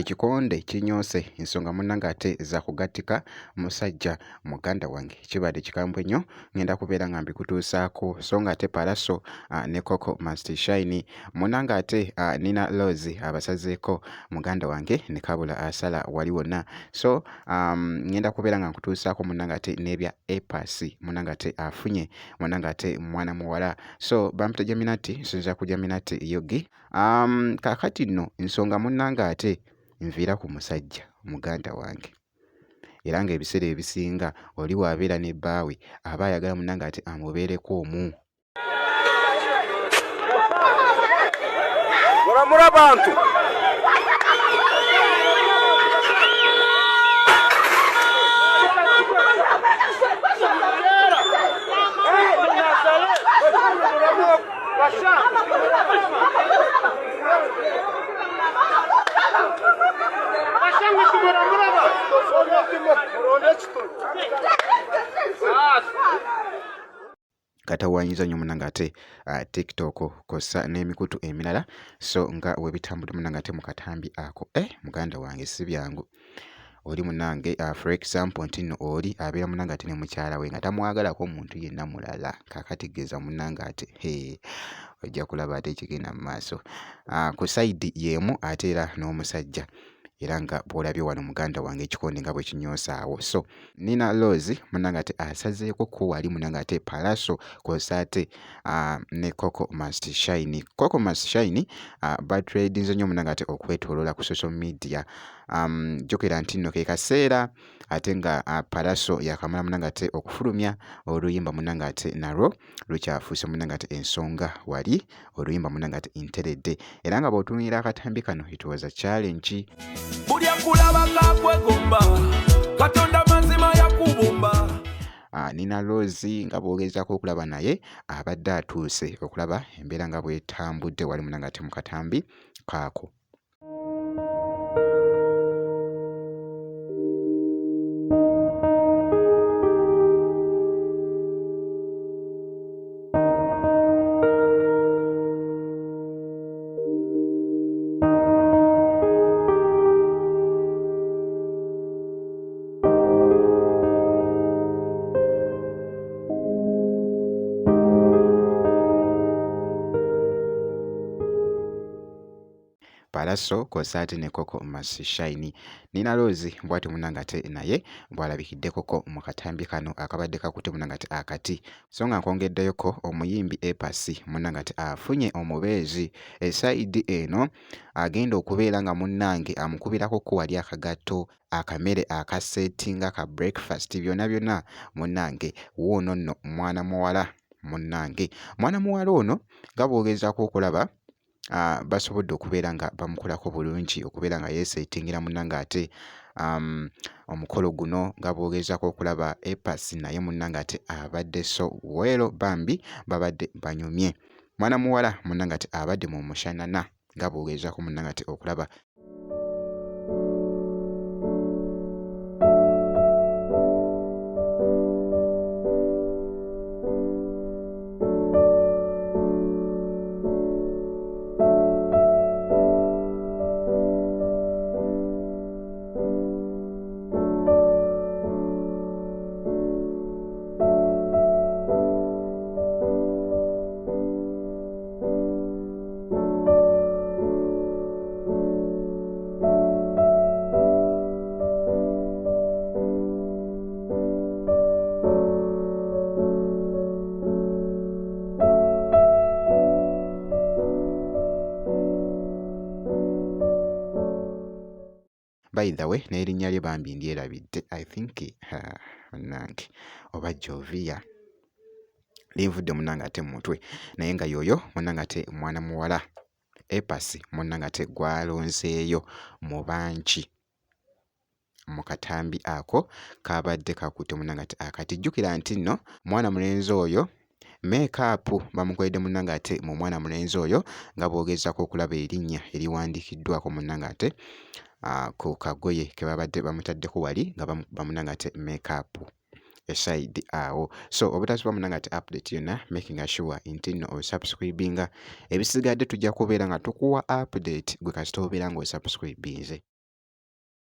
ekikonde kinyoose ensonga munnange ate za kugattika musajja muganda wange kibadde kikambwe nnyo ngenda kubeera nga mbikutuusaako so nga ate Pallaso ne Coco Must Shine munnange ate Nina Rose abasazeeko muganda wange ne kabula asala wali wonna so ngenda kubeera nga nkutuusaako munnange ate n'ebya Epasi munnange ate afunye munnange ate mwana muwala so bampita Jaminati sinza ku Jaminati Yogi kaakati nno ensonga munnange ate nviira ku musajja muganda wange era ng'ebiseera ebisinga oli bw'abeera ne bbaawe aba ayagala munnange ate amubeereko omu. Muramura abantu katawanyiza nnyo munnange ate TikTok kossa n'emikutu emirala so nga webitambudde munnange ate mu katambi ako muganda wange si byangu oli munnange for example nti nno oli abeera munnange ate ne mukyala we nga tamwagalako omuntu yenna mulala kaakategeeza munnange ate ojja kulaba ate ekigenda mu maaso ku sayidi y'emu ate era n'omusajja era nga bw'olabye wano muganda wange ekikonde nga bwe kinyoosaawo so Nina Rose munnange ate asazeeko ko wali munnange ate Pallaso kw'ossa ate ne Coco Must Shine. Coco Must Shine batradinze nnyo munnange ate okwetooloola ku social media jjukira nti nno ke kaseera ate nga Pallaso yakamala munnange ate okufulumya oluyimba munnange ate nalwo lukyafuuse munnange ate ensonga wali oluyimba munnange ate nteredde era nga bw'otunuulira akatambi kano it was a challenge. buli akulaba kakwegomba katonda mazima yakubumba. Nina Rose nga bw'ogezaako okulaba naye abadde atuuse okulaba embeera nga bw'etambudde wali munnange ate mu katambi kaako. Pallaso kw'ossa ate ne Coco Must Shine. Nina Rose bw'ati munnange ate naye bw'alabikiddekoko mu katambi kano akabadde kakutte munnange ate akati so nga nkwongeddeyoko omuyimbi Epasi munnange ate afunye omubeezi esayidi eno agenda okubeera nga munnange amukubirako ko wali akagatto akamere akaseetinga ka breakfast byonna byonna munnange woono nno mwana muwala munnange mwana muwala ono nga bw'ogezaako okulaba basobodde okubeera nga bamukolako bulungi okubeera nga yeeseetingira munnange ate omukolo guno nga bw'ogezaako okulaba Epasi naye munnange ate abadde so weero bambi babadde banyumye mwana muwala munnange ate abadde mu mushanana nga bw'ogezaako munnange ate okulaba. By the way n'erinnya lye bambi ndyerabidde I think munnange oba Jovia linvudde munnange ate mu mutwe naye nga yoyo munnange ate mwana muwala Epasi munnange ate gwalonzeeyo mu bangi mu katambi ako kabadde kakutte munnange ate akati jjukira nti nno mwana mulenzi oyo makeup bamukoledde munnange ate mu mwana mulenzi oyo nga bw'ogezaako okulaba erinnya eriwandiikiddwako munnange ate ku kagoye ke babadde bamutaddeko wali nga bamunanga ate makeup eside awo so obutasiba munanga ate update yonna making sure nti no osubscribinga ebisigadde tujja kubeera nga tukuwa update gwe kasita obeera nga osubscribinze.